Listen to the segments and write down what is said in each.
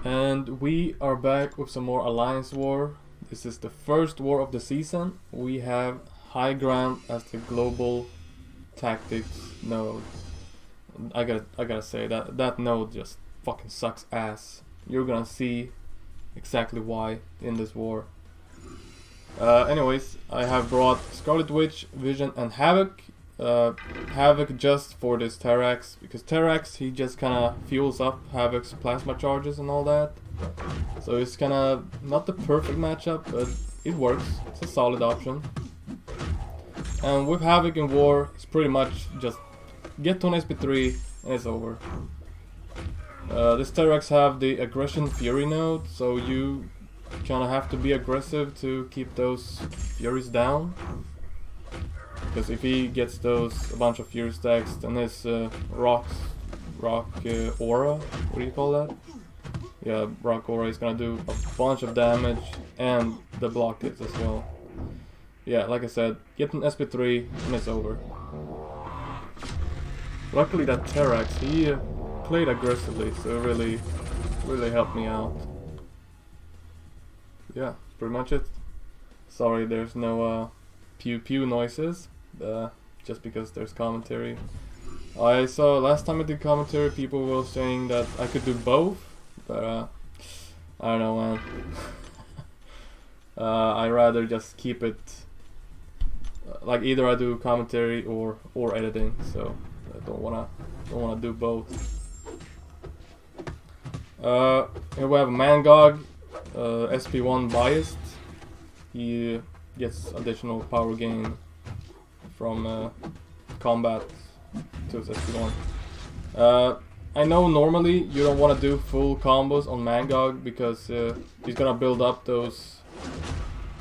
And we are back with some more Alliance War. This is the first war of the season. We have High Ground as the global tactics node. I gotta say that node just fucking sucks ass. You're gonna see exactly why in this war. Anyways, I have brought Scarlet Witch, Vision, and Havoc. Havoc just for this Terrax, because Terrax, he just kinda fuels up Havoc's plasma charges and all that. So it's kinda not the perfect matchup, but it works. It's a solid option. And with Havoc in war, it's pretty much just get to an SP3 and it's over. This Terrax have the Aggression Fury node, so you kinda have to be aggressive to keep those Furies down. Because if he gets a bunch of Fury stacks, then his rock aura, what do you call that? Yeah, rock aura is gonna do a bunch of damage and the block hits as well. Yeah, like I said, get an SP3 and it's over. Luckily that Terrax, he played aggressively, so it really helped me out. Yeah, pretty much it. Sorry there's no pew pew noises, just because there's commentary. I saw last time I did commentary, people were saying that I could do both, but I don't know, man. I'd rather just keep it like either I do commentary or editing, so I don't wanna do both. Here we have Mangog, SP1 biased. He gets additional power gain from combat to his SP1. I know normally you don't want to do full combos on Mangog because he's gonna build up those,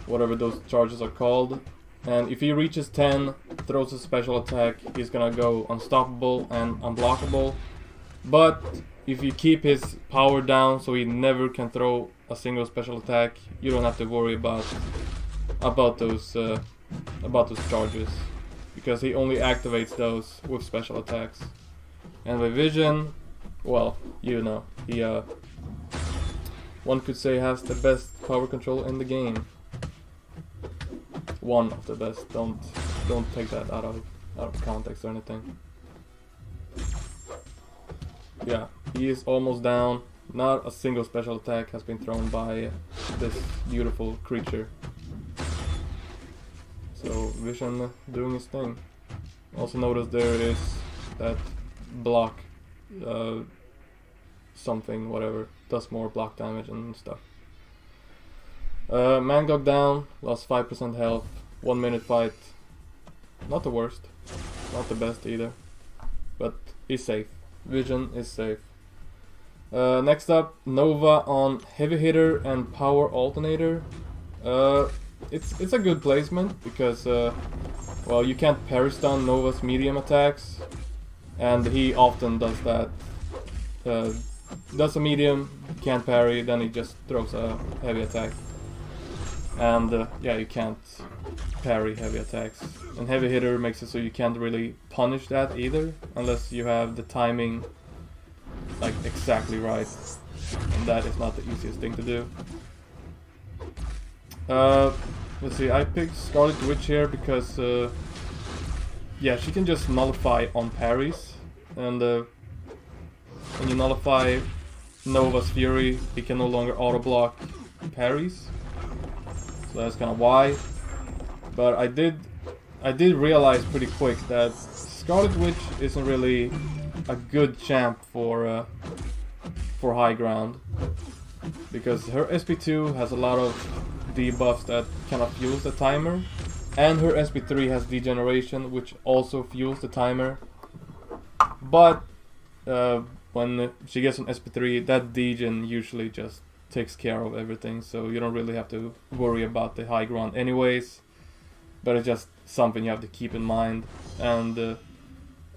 whatever those charges are called, and if he reaches 10, throws a special attack, he's gonna go unstoppable and unblockable. But if you keep his power down so he never can throw a single special attack, you don't have to worry about those charges, because he only activates those with special attacks. And with Vision, well, you know, he one could say has the best power control in the game. One of the best. Don't take that out of context or anything. Yeah, he is almost down. Not a single special attack has been thrown by this beautiful creature. So Vision doing his thing. Also notice there is that block something, whatever, does more block damage and stuff. Mangog down, lost 5% health, 1 minute fight. Not the worst, not the best either, but he's safe. Vision is safe. Next up, Nova on Heavy Hitter and Power Alternator. It's a good placement because well, you can't parry stun Nova's medium attacks, and he often does that. Does a medium, can't parry, then he just throws a heavy attack. And yeah, you can't parry heavy attacks. And Heavy Hitter makes it so you can't really punish that either, unless you have the timing like exactly right. And that is not the easiest thing to do. Let's see, I picked Scarlet Witch here because yeah, she can just nullify on parries, and when you nullify Nova's Fury, he can no longer auto block parries. So that's kind of why. But I did realize pretty quick that Scarlet Witch isn't really a good champ for high ground, because her SP2 has a lot of debuffs that kind of fuels the timer, and her SP3 has degeneration, which also fuels the timer. But when she gets an SP3, that degen usually just takes care of everything, so you don't really have to worry about the high ground anyways. But it's just something you have to keep in mind, and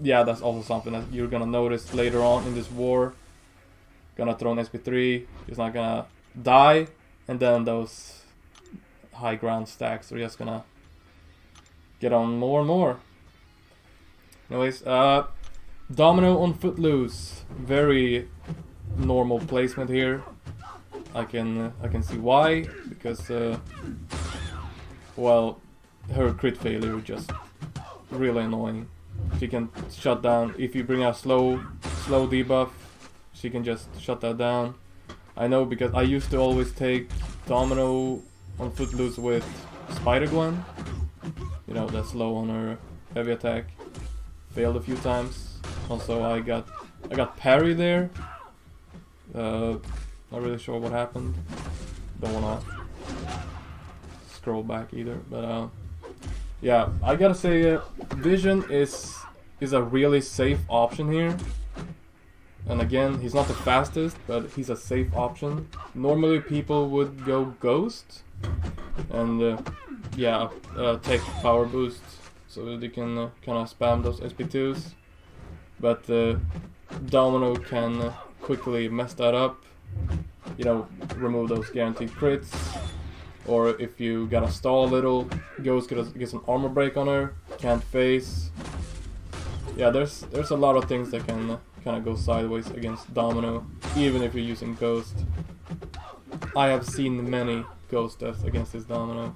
yeah, that's also something that you're gonna notice later on in this war. Gonna throw an SP3, he's not gonna die, and then those high ground stacks are just gonna get on more and more. Anyways, Domino on Footloose, very normal placement here. I can see why, because well, her crit failure is just really annoying. She can shut down if you bring out slow debuff. She can just shut that down. I know because I used to always take Domino on Footloose with Spider Gwen. You know, that's slow on her heavy attack. Failed a few times. Also, I got parry there. Not really sure what happened. Don't wanna scroll back either, but yeah, I gotta say, Vision is a really safe option here. And again, he's not the fastest, but he's a safe option. Normally people would go Ghost and yeah, take power boost so that they can kind of spam those SP2s. But Domino can quickly mess that up. You know, remove those guaranteed crits. Or if you gotta stall a little, Ghost gets an armor break on her, can't face. Yeah, there's a lot of things that can kind of go sideways against Domino, even if you're using Ghost. I have seen many Ghost deaths against this Domino.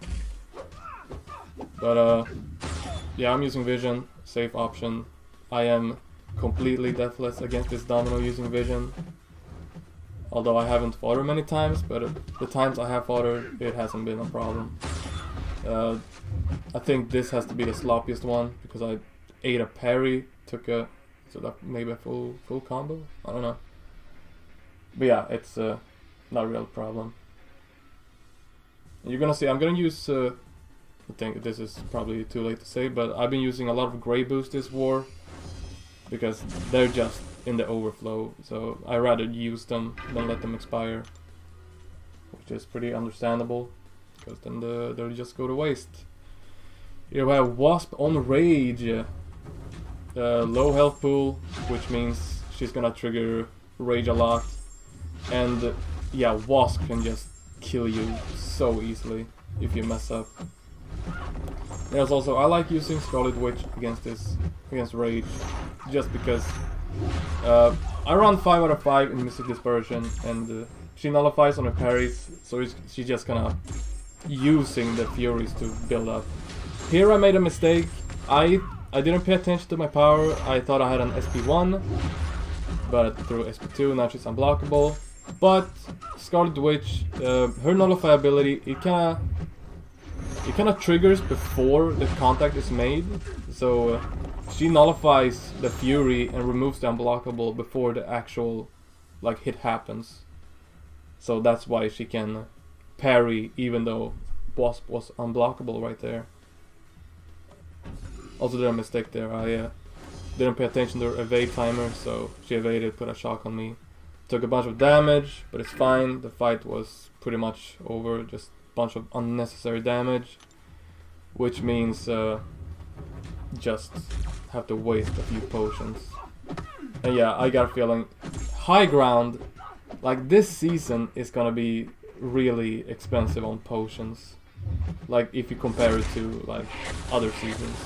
But yeah, I'm using Vision, safe option. I am completely deathless against this Domino using Vision. Although I haven't fought her many times, but the times I have fought her, it hasn't been a problem. I think this has to be the sloppiest one, because I ate a parry, took a, so that maybe a full combo? I don't know. But yeah, it's not a real problem. You're gonna see, I'm gonna use, I think this is probably too late to say, but I've been using a lot of Grey Boost this war, because they're just in the overflow, so I rather use them than let them expire, which is pretty understandable, because then they'll just go to waste. Here we have Wasp on Rage, low health pool, which means she's gonna trigger Rage a lot, and yeah, Wasp can just kill you so easily if you mess up. There's also, I like using Scarlet Witch against Rage, just because I run 5 out of 5 in Mystic Dispersion, and she nullifies on her parries, so she's just kind of using the Furies to build up. Here I made a mistake. I didn't pay attention to my power. I thought I had an SP1, but through SP2 now she's unblockable. But Scarlet Witch, her nullify ability, it kind of triggers before the contact is made, so she nullifies the Fury and removes the unblockable before the actual like hit happens. So that's why she can parry even though Wasp was unblockable right there. Also did a mistake there. I didn't pay attention to her evade timer, so she evaded, put a shock on me. Took a bunch of damage, but it's fine. The fight was pretty much over. Just a bunch of unnecessary damage, which means just have to waste a few potions. And yeah, I got a feeling high ground, like this season, is gonna be really expensive on potions. Like if you compare it to like other seasons,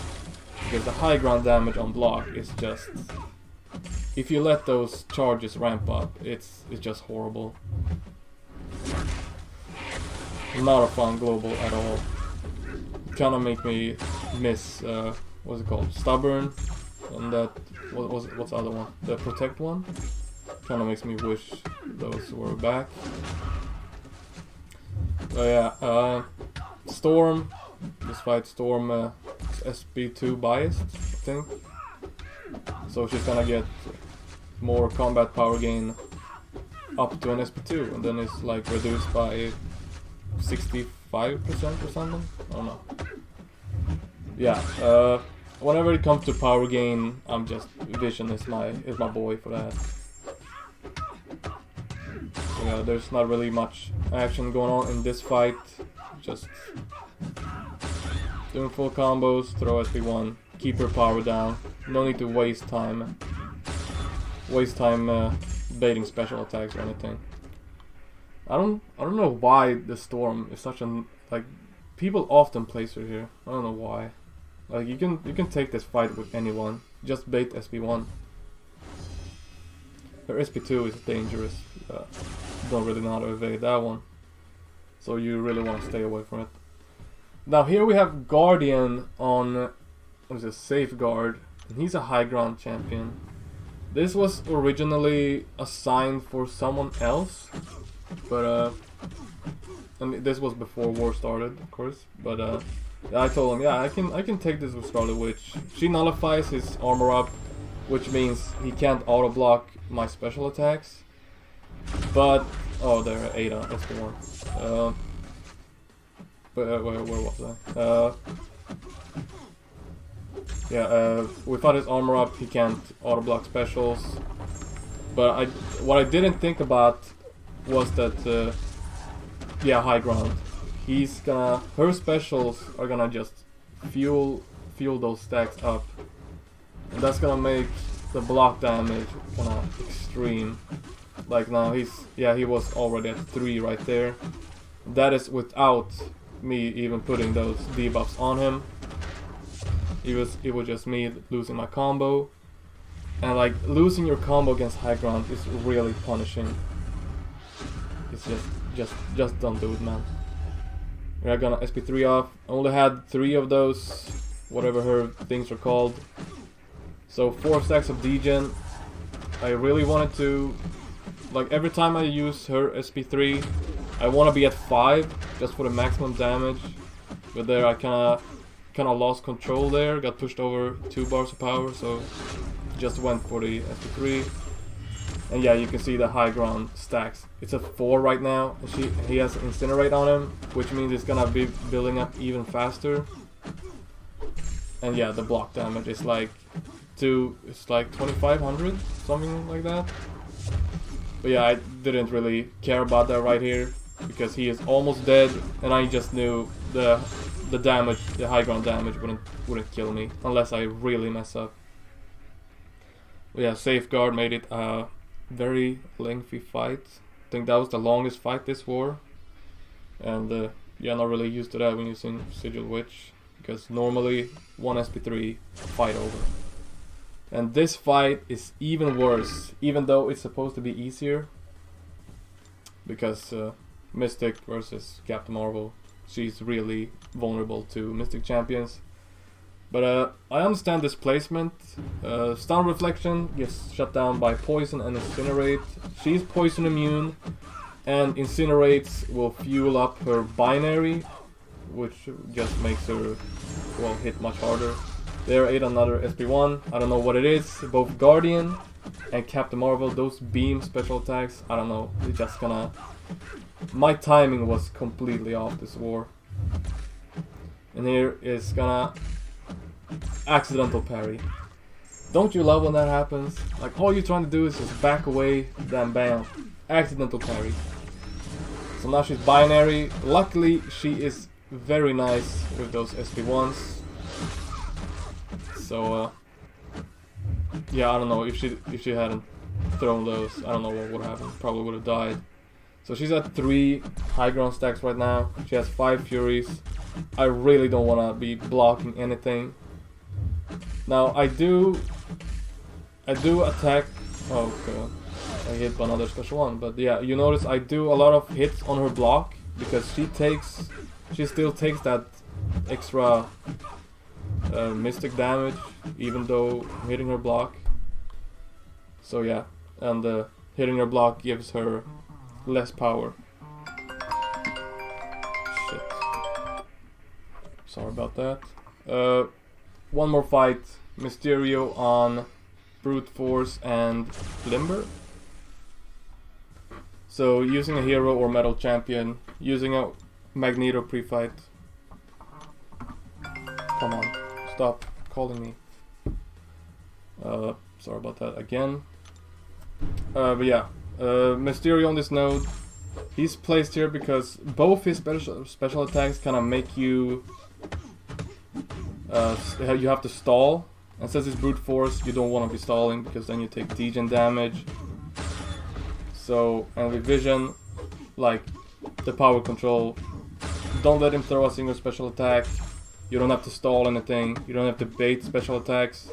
because the high ground damage on block is just, if you let those charges ramp up, it's just horrible. Not a fun global at all. Kinda make me miss what's it called? Stubborn, and that what's the other one? The Protect one? Kinda makes me wish those were back. But yeah, Storm. This fight Storm is SP2 biased, I think. So she's gonna get more combat power gain up to an SP2, and then it's like reduced by 65% or something. I don't know. Yeah, whenever it comes to power gain, I'm just Vision is my boy for that. So yeah, there's not really much action going on in this fight. Just doing full combos, throw SP1, keep her power down. No need to waste time baiting special attacks or anything. I don't know why the Storm is such an, like, people often place her here. I don't know why. Like you can take this fight with anyone. Just bait SP1. her SP2 is dangerous. Don't really know how to evade that one. So you really want to stay away from it. Now here we have Guardian on, what is it, Safeguard. And he's a high ground champion. This was originally assigned for someone else. But and this was before war started, of course. But I told him, yeah, I can take this with Scarlet Witch. She nullifies his armor up, which means he can't auto block my special attacks. But oh, there, Ada, that's the one. But where was I? Yeah, without his armor up, he can't auto block specials. But what I didn't think about was that, yeah, high ground. Her specials are gonna just fuel those stacks up, and that's gonna make the block damage kinda extreme. Like now he was already at 3 right there. That is without me even putting those debuffs on him. It was just me losing my combo, and like losing your combo against high ground is really punishing. It's just don't do it, man. We're gonna SP3 off. I only had 3 of those, whatever her things are called. So 4 stacks of degen. I really wanted to, like every time I use her SP3, I want to be at 5 just for the maximum damage. But there I kinda lost control there. Got pushed over 2 bars of power, so just went for the SP3. And yeah, you can see the high ground stacks. It's a 4 right now. He has Incinerate on him, which means it's gonna be building up even faster. And yeah, the block damage is like 2500, something like that. But yeah, I didn't really care about that right here because he is almost dead, and I just knew the damage, the high ground damage wouldn't kill me unless I really mess up. But yeah, Safeguard made it a very lengthy fight. I think that was the longest fight this war, and yeah, not really used to that when using Sigil Witch, because normally 1 SP3 fight over. And this fight is even worse, even though it's supposed to be easier, because Mystic versus Captain Marvel, she's really vulnerable to Mystic champions. But I understand this placement. Stun Reflection gets shut down by Poison and Incinerate. She's poison immune, and Incinerates will fuel up her binary, which just makes her, well, hit much harder. There ate another SP1. I don't know what it is. Both Guardian and Captain Marvel, those beam special attacks, I don't know. It just kinda... My timing was completely off this war. And here is gonna... accidental parry. Don't you love when that happens? Like all you're trying to do is just back away, then bam. Accidental parry. So now she's binary. Luckily she is very nice with those SP1s. So yeah, I don't know if she hadn't thrown those, I don't know what would happen. Probably would have died. So she's at 3 high ground stacks right now. She has 5 Furies. I really don't want to be blocking anything. Now I do attack. Oh god, I hit another special one. But yeah, you notice I do a lot of hits on her block because she still takes that extra mystic damage even though I'm hitting her block. So yeah, and hitting her block gives her less power. Shit. Sorry about that. One more fight. Mysterio on Brute Force and Limber. So using a hero or metal champion, using a Magneto pre-fight. Come on, stop calling me. Sorry about that again. But yeah, Mysterio on this node. He's placed here because both his special attacks kind of make you... you have to stall, and since it's brute force, you don't want to be stalling because then you take degen damage. So, and with vision, like the power control, don't let him throw a single special attack. You don't have to stall anything. You don't have to bait special attacks.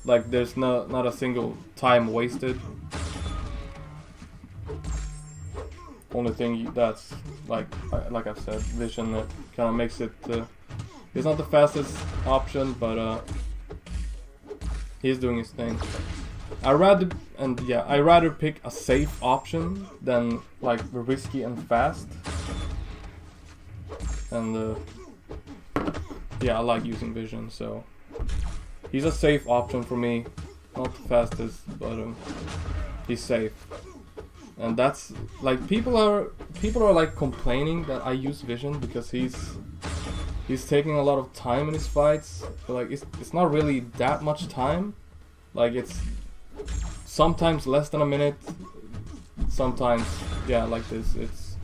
Like there's not a single time wasted. only thing that's like I've said, vision kind of makes it. It's not the fastest option, but he's doing his thing. I rather pick a safe option than like risky and fast. And yeah, I like using vision, so he's a safe option for me. Not the fastest, but he's safe. And that's like people are like complaining that I use vision because he's taking a lot of time in his fights. But like it's not really that much time. Like it's sometimes less than a minute. Sometimes yeah, like this. It's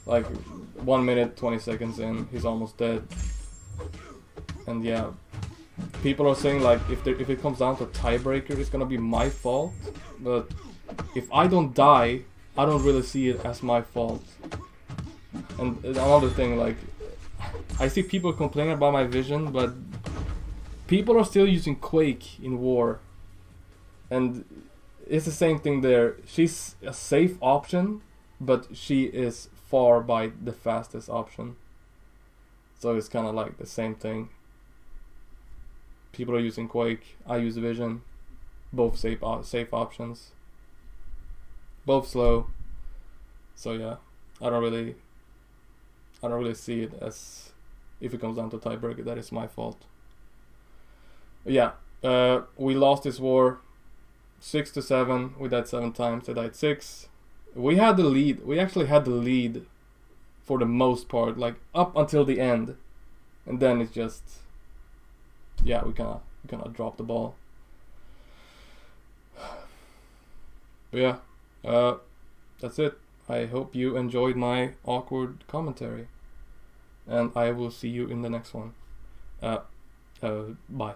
like 1 minute 20 seconds in, he's almost dead. And yeah, people are saying like if it comes down to tiebreaker, it's gonna be my fault. But if I don't die, I don't really see it as my fault. And another thing, like I see people complaining about my vision, but people are still using Quake in war. And it's the same thing there. She's a safe option, but she is far by the fastest option. So it's kind of like the same thing. People are using Quake, I use Vision. Both safe options. Both slow. So yeah, I don't really see it as, if it comes down to tiebreaker, that is my fault. But yeah, we lost this war 6-7. We died 7 times. They died 6. We had the lead. We actually had the lead for the most part, like up until the end, and then it's just, yeah, we kind of dropped the ball. But yeah, that's it. I hope you enjoyed my awkward commentary, and I will see you in the next one. Bye.